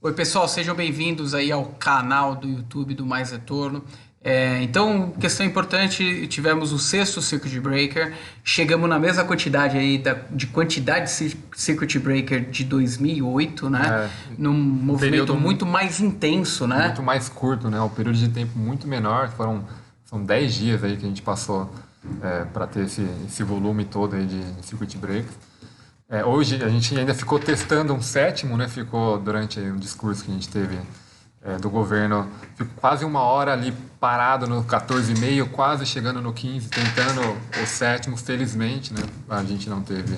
Oi, pessoal, sejam bem-vindos aí ao canal do YouTube do Mais Retorno. Então, questão importante, tivemos o sexto Circuit Breaker, chegamos na mesma quantidade aí de quantidade de Circuit Breaker de 2008, né? Num movimento muito mais intenso, né? Muito mais curto, né? Um período de tempo muito menor, são 10 dias aí que a gente passou para ter esse volume todo aí de Circuit Breakers. Hoje a gente ainda ficou testando um sétimo, né? Ficou durante o discurso que a gente teve do governo, ficou quase uma hora ali parado no 14,5, quase chegando no 15, tentando o sétimo. Felizmente, né? A gente não teve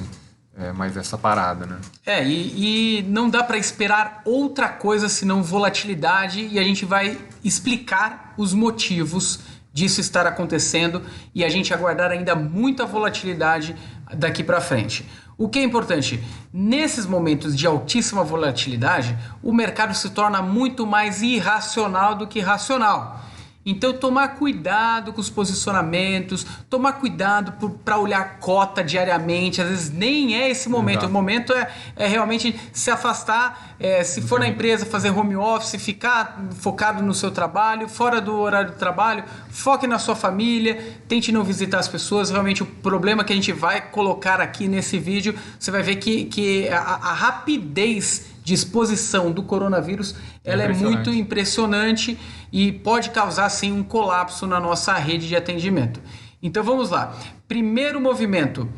mais essa parada, né? E não dá para esperar outra coisa senão volatilidade, e a gente vai explicar os motivos disso estar acontecendo e a gente aguardar ainda muita volatilidade daqui para frente. O que é importante, nesses momentos de altíssima volatilidade, o mercado se torna muito mais irracional do que racional. Então, tomar cuidado com os posicionamentos, tomar cuidado para olhar cota diariamente, às vezes nem é esse momento. Exato. O momento é realmente se afastar, se for na empresa, fazer home office, ficar focado no seu trabalho, fora do horário do trabalho, foque na sua família, tente não visitar as pessoas. Realmente o problema que a gente vai colocar aqui nesse vídeo, você vai ver que a rapidez de exposição do coronavírus, ela é muito impressionante e pode causar, sim, um colapso na nossa rede de atendimento. Então, vamos lá. Primeiro movimento,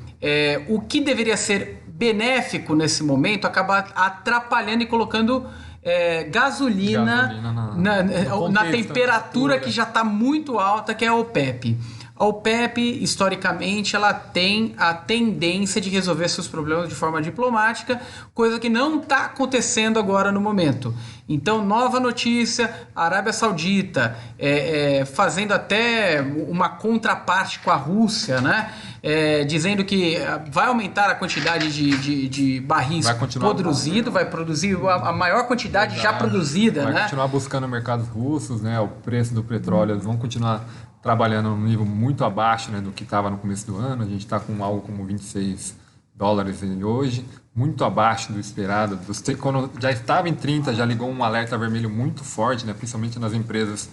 o que deveria ser benéfico nesse momento acaba atrapalhando e colocando gasolina na temperatura que já está muito alta, que é a OPEP. A OPEP, historicamente, ela tem a tendência de resolver seus problemas de forma diplomática, coisa que não está acontecendo agora no momento. Então, nova notícia, a Arábia Saudita fazendo até uma contraparte com a Rússia, né? Dizendo que vai aumentar a quantidade de barris produzido, vai produzir a maior quantidade já produzida. Vai continuar buscando mercados russos, né? O preço do petróleo, eles vão continuar trabalhando num nível muito abaixo, né, do que estava no começo do ano. A gente está com algo como $26 hoje, muito abaixo do esperado. Quando já estava em 30, já ligou um alerta vermelho muito forte, né, principalmente nas empresas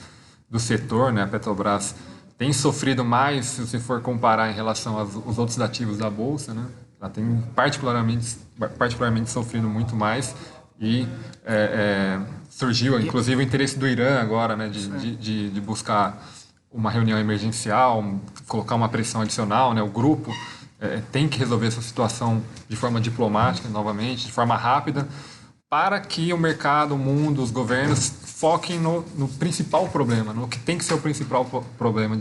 do setor, né? A Petrobras tem sofrido mais, se você for comparar em relação aos outros ativos da Bolsa, né? Ela tem particularmente sofrido muito mais e surgiu, inclusive, o interesse do Irã agora, né, de buscar uma reunião emergencial, colocar uma pressão adicional, né? O grupo tem que resolver essa situação de forma diplomática, novamente, de forma rápida, para que o mercado, o mundo, os governos foquem no principal problema, no que tem que ser o principal problema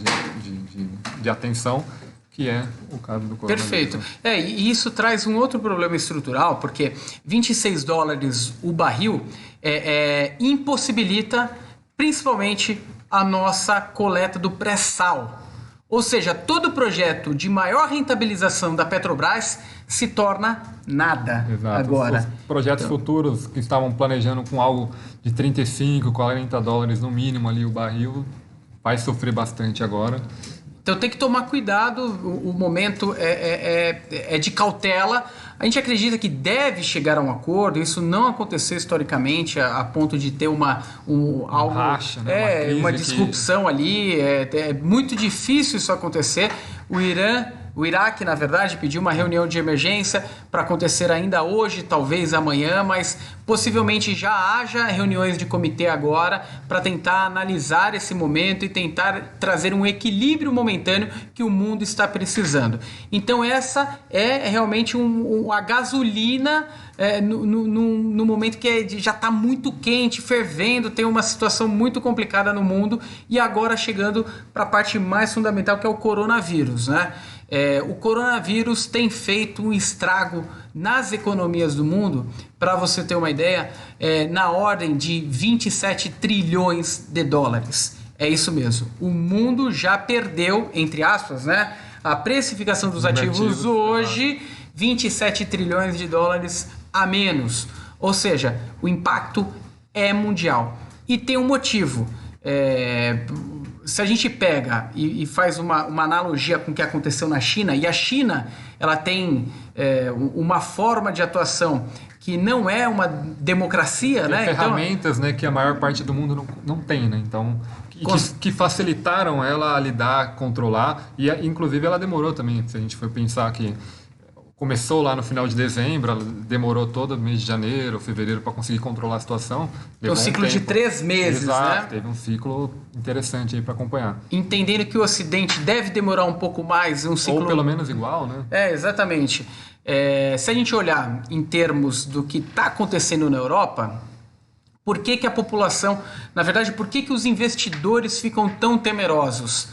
de atenção, que é o caso do coronavírus. Perfeito. E isso traz um outro problema estrutural, porque $26 o barril impossibilita, principalmente, a nossa coleta do pré-sal. Ou seja, todo projeto de maior rentabilização da Petrobras se torna nada. Exato. Agora. Os projetos futuros que estavam planejando com algo de $35, $40 no mínimo ali o barril, vai sofrer bastante agora. Então tem que tomar cuidado, o momento é de cautela. A gente acredita que deve chegar a um acordo, isso não aconteceu historicamente a ponto de ter uma racha, né? uma disrupção ali. É muito difícil isso acontecer. O Iraque, na verdade, pediu uma reunião de emergência para acontecer ainda hoje, talvez amanhã, mas possivelmente já haja reuniões de comitê agora para tentar analisar esse momento e tentar trazer um equilíbrio momentâneo que o mundo está precisando. Então essa é realmente a gasolina no momento que já está muito quente, fervendo, tem uma situação muito complicada no mundo e agora chegando para a parte mais fundamental, que é o coronavírus, né? O coronavírus tem feito um estrago nas economias do mundo, para você ter uma ideia, na ordem de 27 trilhões de dólares. É isso mesmo. O mundo já perdeu, entre aspas, né, a precificação dos ativos hoje, 27 trilhões de dólares a menos. Ou seja, o impacto é mundial. E tem um motivo. Se a gente pega e faz uma analogia com o que aconteceu na China, e a China ela tem uma forma de atuação que não é uma democracia, Tem né? ferramentas, né, que a maior parte do mundo não tem, né? Então, que facilitaram ela a lidar, controlar, e inclusive ela demorou também. Se a gente for pensar que começou lá no final de dezembro, ela demorou todo o mês de janeiro, fevereiro para conseguir controlar a situação. É um ciclo de 3 meses, Exato, né? teve um ciclo interessante aí para acompanhar. Entendendo que o Ocidente deve demorar um pouco mais, um ciclo... Ou pelo menos igual, né? Exatamente. Se a gente olhar em termos do que está acontecendo na Europa, por que que a população... Na verdade, por que que os investidores ficam tão temerosos?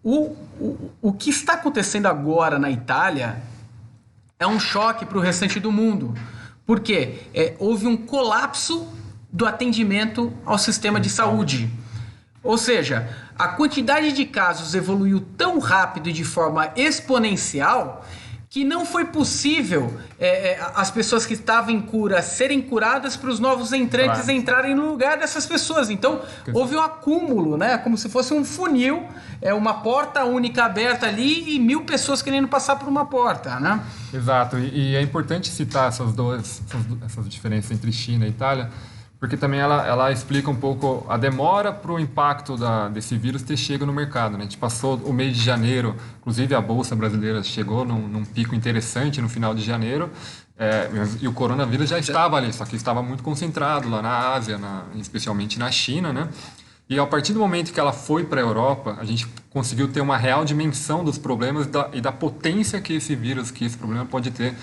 O que está acontecendo agora na Itália é um choque para o restante do mundo. Por quê? Houve um colapso do atendimento ao sistema de saúde. Ou seja, a quantidade de casos evoluiu tão rápido e de forma exponencial que não foi possível as pessoas que estavam em cura serem curadas para os novos entrantes entrarem no lugar dessas pessoas. Então, houve um acúmulo, né? Como se fosse um funil, uma porta única aberta ali e 1000 pessoas querendo passar por uma porta, né? Exato, e é importante citar essas diferenças entre China e Itália, porque também ela explica um pouco a demora para o impacto desse vírus ter chegado no mercado, né? A gente passou o mês de janeiro, inclusive a Bolsa Brasileira chegou num pico interessante no final de janeiro, e o coronavírus já estava ali, só que estava muito concentrado lá na Ásia, especialmente na China, né? E a partir do momento que ela foi para a Europa, a gente conseguiu ter uma real dimensão dos problemas e da potência que esse vírus, que esse problema pode ter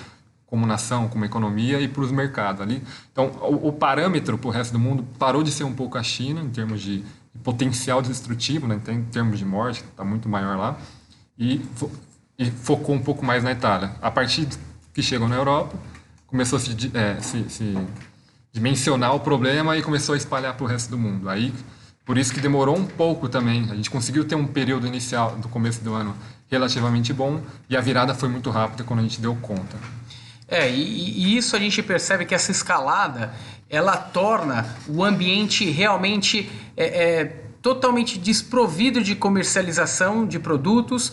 como nação, como economia e para os mercados ali. Então, o parâmetro para o resto do mundo parou de ser um pouco a China, em termos de potencial destrutivo, né? Em termos de morte, está muito maior lá, e focou um pouco mais na Itália. A partir que chegou na Europa, começou a se dimensionar o problema e começou a espalhar para o resto do mundo. Aí, por isso que demorou um pouco também. A gente conseguiu ter um período inicial, do começo do ano, relativamente bom, e a virada foi muito rápida quando a gente deu conta. E isso a gente percebe que essa escalada, ela torna o ambiente realmente totalmente desprovido de comercialização de produtos.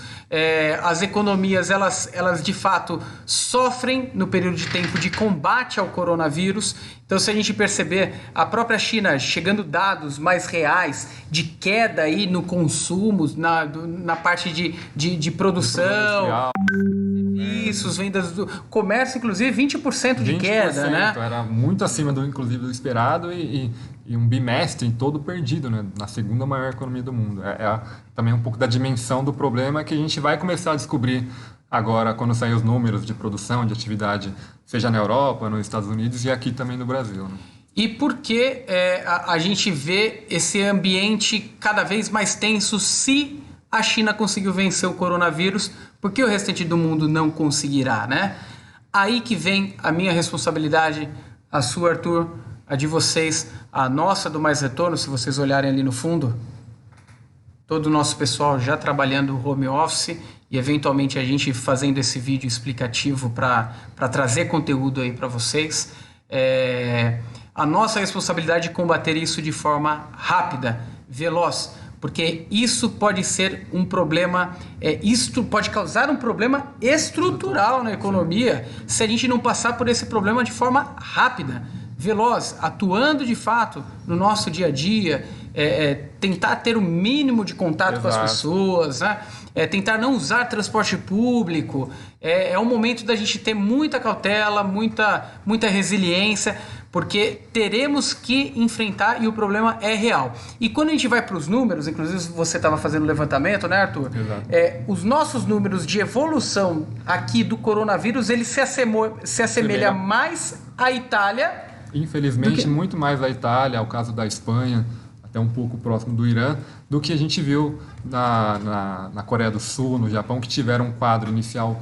As economias, elas de fato sofrem no período de tempo de combate ao coronavírus. Então, se a gente perceber, a própria China chegando dados mais reais de queda aí no consumo, na parte de produção, serviços, vendas do comércio, inclusive 20% de queda, né? Era muito acima inclusive do esperado e um bimestre todo perdido, né? Na segunda maior economia do mundo. Também um pouco da dimensão do problema que a gente vai começar a descobrir agora quando sair os números de produção, de atividade, seja na Europa, nos Estados Unidos e aqui também no Brasil, né? E por que a gente vê esse ambiente cada vez mais tenso se a China conseguiu vencer o coronavírus? Por que o restante do mundo não conseguirá, né? Aí que vem a minha responsabilidade, a sua, Arthur, a de vocês, a nossa do Mais Retorno, se vocês olharem ali no fundo, todo o nosso pessoal já trabalhando home office e eventualmente a gente fazendo esse vídeo explicativo para trazer conteúdo aí para vocês. A nossa responsabilidade é combater isso de forma rápida, veloz, porque isso pode ser um problema, pode causar um problema estrutural na economia se a gente não passar por esse problema de forma rápida, veloz, atuando de fato no nosso dia a dia, tentar ter o mínimo de contato com as pessoas, né? Tentar não usar transporte público. É um momento da gente ter muita cautela, muita resiliência, porque teremos que enfrentar e o problema é real. E quando a gente vai para os números, inclusive você estava fazendo o levantamento, né, Arthur? Os nossos números de evolução aqui do coronavírus, ele se assemelha mais à Itália. Infelizmente, muito mais à Itália, ao caso da Espanha, até um pouco próximo do Irã, do que a gente viu na Coreia do Sul, no Japão, que tiveram um quadro inicial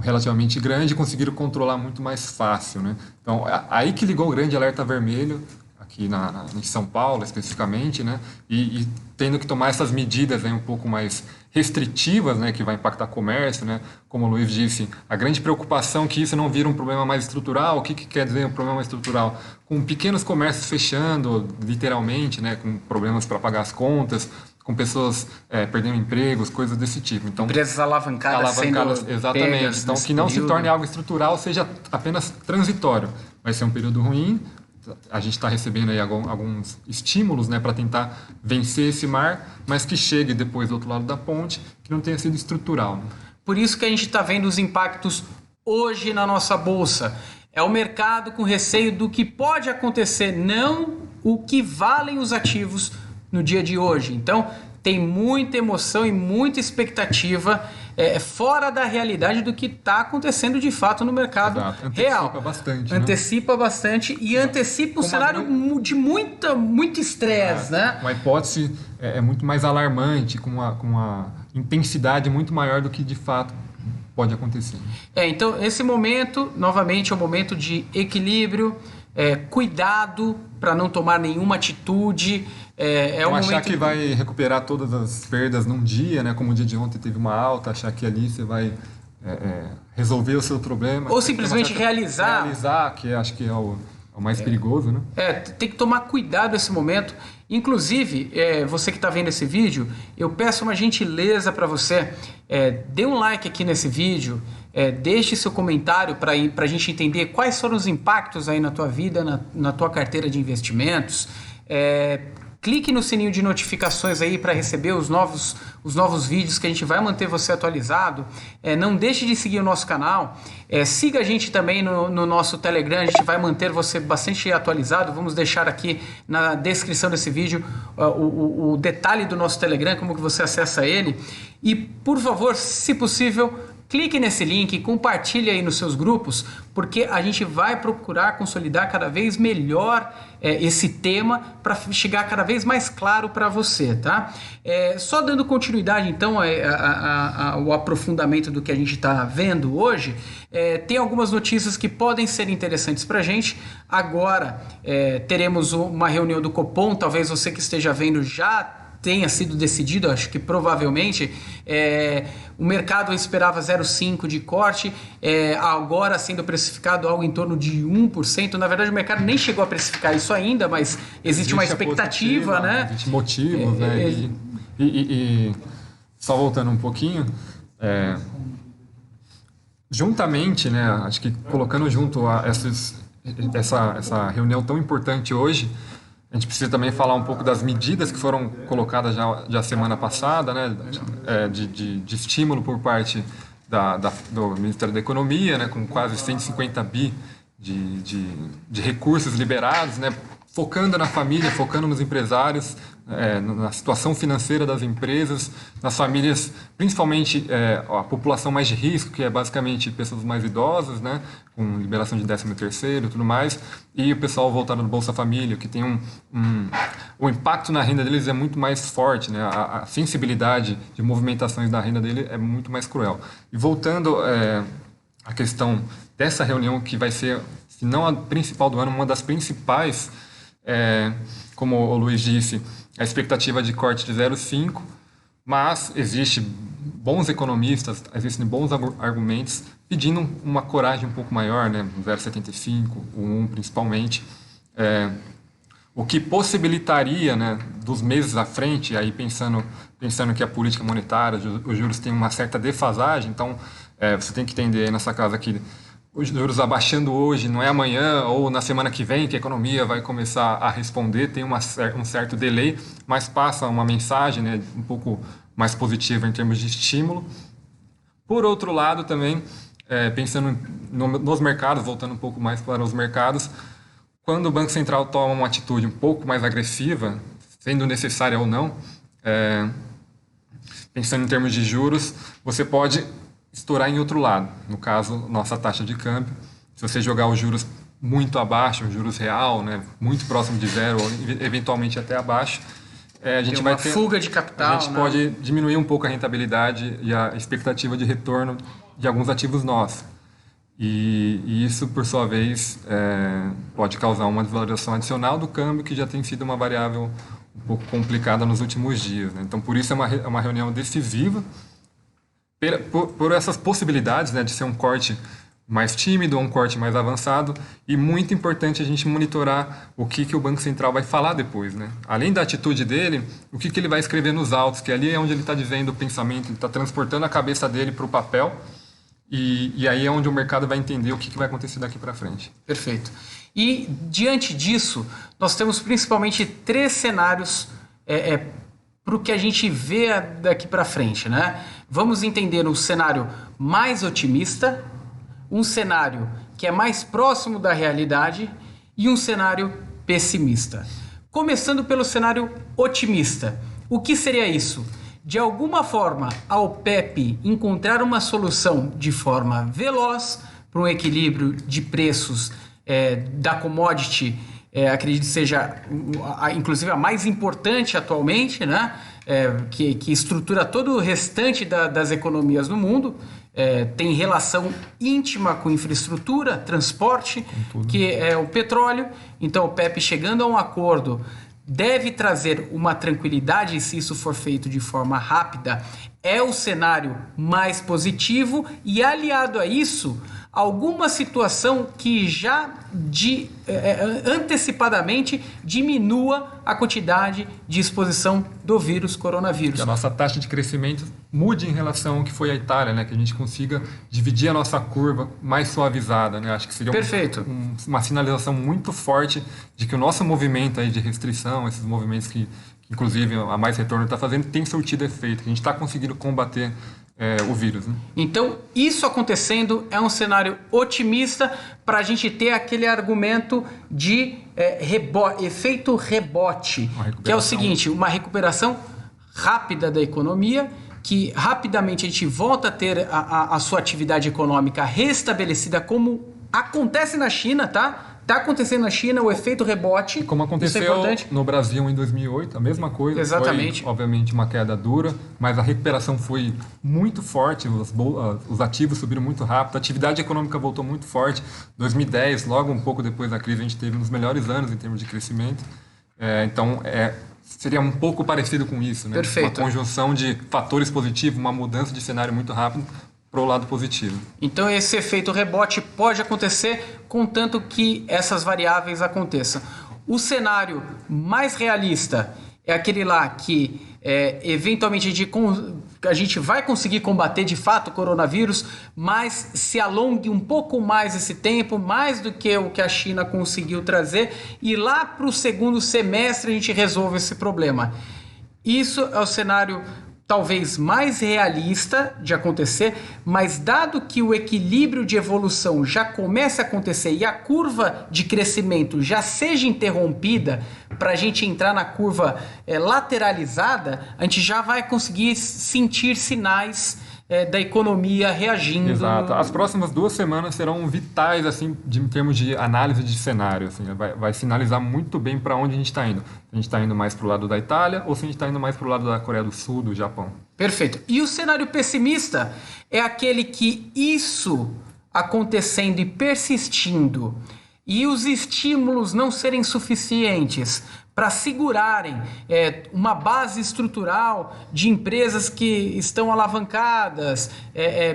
relativamente grande e conseguiram controlar muito mais fácil, né? Então, aí que ligou o grande alerta vermelho, aqui em São Paulo especificamente, né? E tendo que tomar essas medidas aí um pouco mais restritivas, né? Que vai impactar o comércio, né? Como o Luiz disse, a grande preocupação é que isso não vira um problema mais estrutural. O que quer dizer um problema mais estrutural? Com pequenos comércios fechando, literalmente, né? Com problemas para pagar as contas, com pessoas perdendo empregos, coisas desse tipo. Então, empresas alavancadas sendo exatamente. pegas Então, nesse que não se período. torne algo estrutural, seja apenas transitório. Vai ser um período ruim, a gente está recebendo aí alguns estímulos, né, para tentar vencer esse mar, mas que chegue depois do outro lado da ponte, que não tenha sido estrutural. Né? Por isso que a gente está vendo os impactos hoje na nossa bolsa. É o mercado com receio do que pode acontecer, não o que valem os ativos no dia de hoje. Então, tem muita emoção e muita expectativa fora da realidade do que está acontecendo de fato no mercado real. Antecipa bastante. Antecipa bastante e antecipa um cenário de muito estresse, né? Uma hipótese muito mais alarmante, com uma intensidade muito maior do que de fato pode acontecer. Então, esse momento, novamente, é um momento de equilíbrio, cuidado para não tomar nenhuma atitude. Não achar que vai recuperar todas as perdas num dia, né? Como o dia de ontem teve uma alta, achar que ali você vai resolver o seu problema. Ou simplesmente realizar, que acho que é o mais perigoso, né? Tem que tomar cuidado nesse momento. Inclusive, você que está vendo esse vídeo, eu peço uma gentileza para você, dê um like aqui nesse vídeo, deixe seu comentário para a gente entender quais foram os impactos aí na tua vida, na tua carteira de investimentos. Clique no sininho de notificações aí para receber os novos vídeos que a gente vai manter você atualizado. Não deixe de seguir o nosso canal. Siga a gente também no nosso Telegram, a gente vai manter você bastante atualizado. Vamos deixar aqui na descrição desse vídeo o detalhe do nosso Telegram, como que você acessa ele. E, por favor, se possível, clique nesse link, compartilhe aí nos seus grupos, porque a gente vai procurar consolidar cada vez melhor esse tema para chegar cada vez mais claro para você, tá? Só dando continuidade, então, ao aprofundamento do que a gente está vendo hoje, tem algumas notícias que podem ser interessantes para a gente. Agora, teremos uma reunião do Copom, talvez você que esteja vendo já tenha sido decidido, acho que provavelmente o mercado esperava 0,5% de corte, agora sendo precificado algo em torno de 1%. Na verdade, o mercado nem chegou a precificar isso ainda, mas existe uma expectativa, né? Existe motivos, né? E só voltando um pouquinho, juntamente, né? Acho que colocando junto essa reunião tão importante hoje, a gente precisa também falar um pouco das medidas que foram colocadas já semana passada, né, de estímulo por parte do Ministério da Economia, né, com quase 150 bi de recursos liberados, né, focando na família, focando nos empresários, na situação financeira das empresas, nas famílias, principalmente a população mais de risco, que é basicamente pessoas mais idosas, né, com liberação de 13º e tudo mais, e o pessoal voltado no Bolsa Família, que tem o impacto na renda deles é muito mais forte, né, a sensibilidade de movimentações da renda dele é muito mais cruel. E voltando à questão dessa reunião, que vai ser, se não a principal do ano, uma das principais, como o Luiz disse, a expectativa de corte de 0,5%, mas existem bons economistas, existem bons argumentos pedindo uma coragem um pouco maior, né, 0,75%, o 1% principalmente, o que possibilitaria, né, dos meses à frente, aí pensando que a política monetária, os juros têm uma certa defasagem, então você tem que entender nessa casa que os juros abaixando hoje, não é amanhã ou na semana que vem que a economia vai começar a responder, tem um certo delay, mas passa uma mensagem, né, um pouco mais positiva em termos de estímulo. Por outro lado, também, pensando nos mercados, voltando um pouco mais para os mercados, quando o Banco Central toma uma atitude um pouco mais agressiva, sendo necessária ou não, pensando em termos de juros, você pode estourar em outro lado, no caso, nossa taxa de câmbio. Se você jogar os juros muito abaixo, os juros real, né, muito próximo de zero, ou eventualmente até abaixo, a gente vai ter fuga de capital. A gente pode diminuir um pouco a rentabilidade e a expectativa de retorno de alguns ativos nossos. E isso, por sua vez, pode causar uma desvalorização adicional do câmbio, que já tem sido uma variável um pouco complicada nos últimos dias, né? Então, por isso é uma reunião decisiva, por essas possibilidades, né, de ser um corte mais tímido ou um corte mais avançado. E muito importante a gente monitorar o que o Banco Central vai falar depois, né? Além da atitude dele, o que ele vai escrever nos autos, que ali é onde ele está dizendo o pensamento, ele está transportando a cabeça dele para o papel. E aí é onde o mercado vai entender o que vai acontecer daqui para frente. Perfeito. E diante disso, nós temos principalmente 3 cenários para o que a gente vê daqui para frente, né? Vamos entender um cenário mais otimista, um cenário que é mais próximo da realidade e um cenário pessimista. Começando pelo cenário otimista. O que seria isso? De alguma forma, a OPEP encontrar uma solução de forma veloz para um equilíbrio de preços da commodity, acredito que seja inclusive a mais importante atualmente, né? Que estrutura todo o restante das economias no mundo, tem relação íntima com infraestrutura, transporte, que é o petróleo. Então, o OPEP chegando a um acordo deve trazer uma tranquilidade, se isso for feito de forma rápida, é o cenário mais positivo, e aliado a isso, alguma situação que já antecipadamente diminua a quantidade de exposição do vírus coronavírus. Que a nossa taxa de crescimento mude em relação ao que foi a Itália, né? Que a gente consiga dividir a nossa curva mais suavizada, né? Acho que seria uma sinalização muito forte de que o nosso movimento aí de restrição, esses movimentos que inclusive a Mais Retorno está fazendo, tem surtido efeito, que a gente está conseguindo combater o vírus, né? Então, isso acontecendo é um cenário otimista para a gente ter aquele argumento de efeito rebote, que é o seguinte: uma recuperação rápida da economia, que rapidamente a gente volta a ter a sua atividade econômica restabelecida, como acontece na China, tá? Está acontecendo na China o efeito rebote. Como aconteceu no Brasil em 2008, a mesma coisa. Exatamente. Foi, obviamente, uma queda dura, mas a recuperação foi muito forte, os ativos subiram muito rápido, a atividade econômica voltou muito forte. 2010, logo um pouco depois da crise, a gente teve um dos melhores anos em termos de crescimento. Então, seria um pouco parecido com isso, né? Perfeito. Uma conjunção de fatores positivos, uma mudança de cenário muito rápido para o lado positivo. Então esse efeito rebote pode acontecer, contanto que essas variáveis aconteçam. O cenário mais realista é aquele lá que eventualmente a gente vai conseguir combater de fato o coronavírus, mas se alongue um pouco mais esse tempo, mais do que o que a China conseguiu trazer, e lá para o segundo semestre a gente resolve esse problema. Isso é o cenário talvez mais realista de acontecer, mas dado que o equilíbrio de evolução já comece a acontecer e a curva de crescimento já seja interrompida, para a gente entrar na curva lateralizada, a gente já vai conseguir sentir sinais da economia reagindo. Exato. As próximas 2 semanas serão vitais assim, em termos de análise de cenário. Assim, vai sinalizar muito bem para onde a gente está indo. Se a gente está indo mais para o lado da Itália ou se a gente está indo mais para o lado da Coreia do Sul, do Japão. Perfeito. E o cenário pessimista é aquele que isso acontecendo e persistindo e os estímulos não serem suficientes para segurarem uma base estrutural de empresas que estão alavancadas,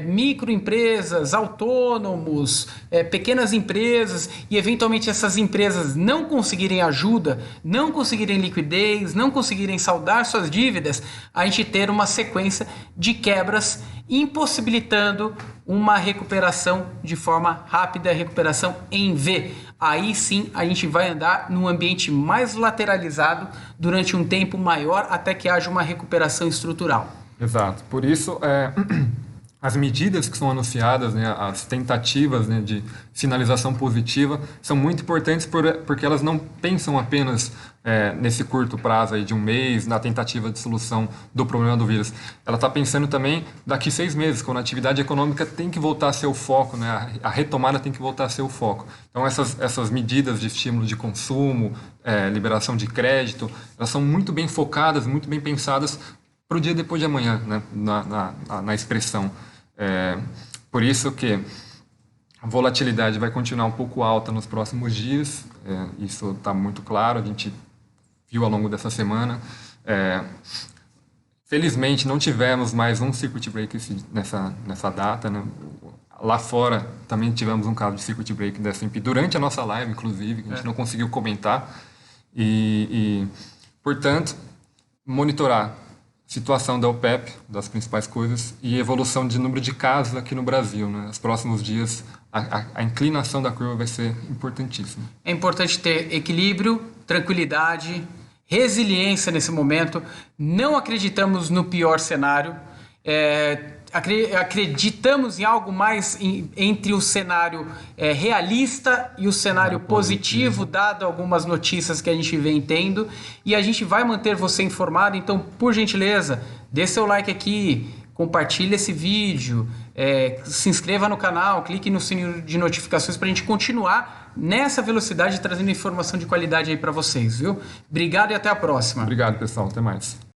microempresas, autônomos, pequenas empresas, e eventualmente essas empresas não conseguirem ajuda, não conseguirem liquidez, não conseguirem saldar suas dívidas, a gente ter uma sequência de quebras impossibilitando uma recuperação de forma rápida, recuperação em V. Aí sim a gente vai andar num ambiente mais lateralizado durante um tempo maior até que haja uma recuperação estrutural. Exato. Por isso, as medidas que são anunciadas, né, as tentativas, né, de sinalização positiva, são muito importantes porque elas não pensam apenas nesse curto prazo aí de 1 mês, na tentativa de solução do problema do vírus. Ela está pensando também daqui 6 meses, quando a atividade econômica tem que voltar a ser o foco, né, a retomada tem que voltar a ser o foco. Então, essas medidas de estímulo de consumo, liberação de crédito, elas são muito bem focadas, muito bem pensadas para o dia depois de amanhã, né, na expressão. Por isso que a volatilidade vai continuar um pouco alta nos próximos dias, isso está muito claro, a gente viu ao longo dessa semana. Felizmente não tivemos mais um circuit break nessa data, né? Lá fora também tivemos um caso de circuit break da S&P durante a nossa live, inclusive, que a gente não conseguiu comentar. Portanto, monitorar a situação da OPEP, das principais coisas, e evolução de número de casos aqui no Brasil. Né? Nos próximos dias, a inclinação da curva vai ser importantíssima. É importante ter equilíbrio, tranquilidade, resiliência nesse momento. Não acreditamos no pior cenário. Acreditamos em algo mais entre o cenário realista e o cenário positivo, dado algumas notícias que a gente vem tendo, e a gente vai manter você informado. Então, por gentileza, dê seu like aqui, compartilhe esse vídeo, se inscreva no canal, clique no sininho de notificações para a gente continuar nessa velocidade trazendo informação de qualidade aí para vocês, viu? Obrigado e até a próxima. Obrigado, pessoal. Até mais.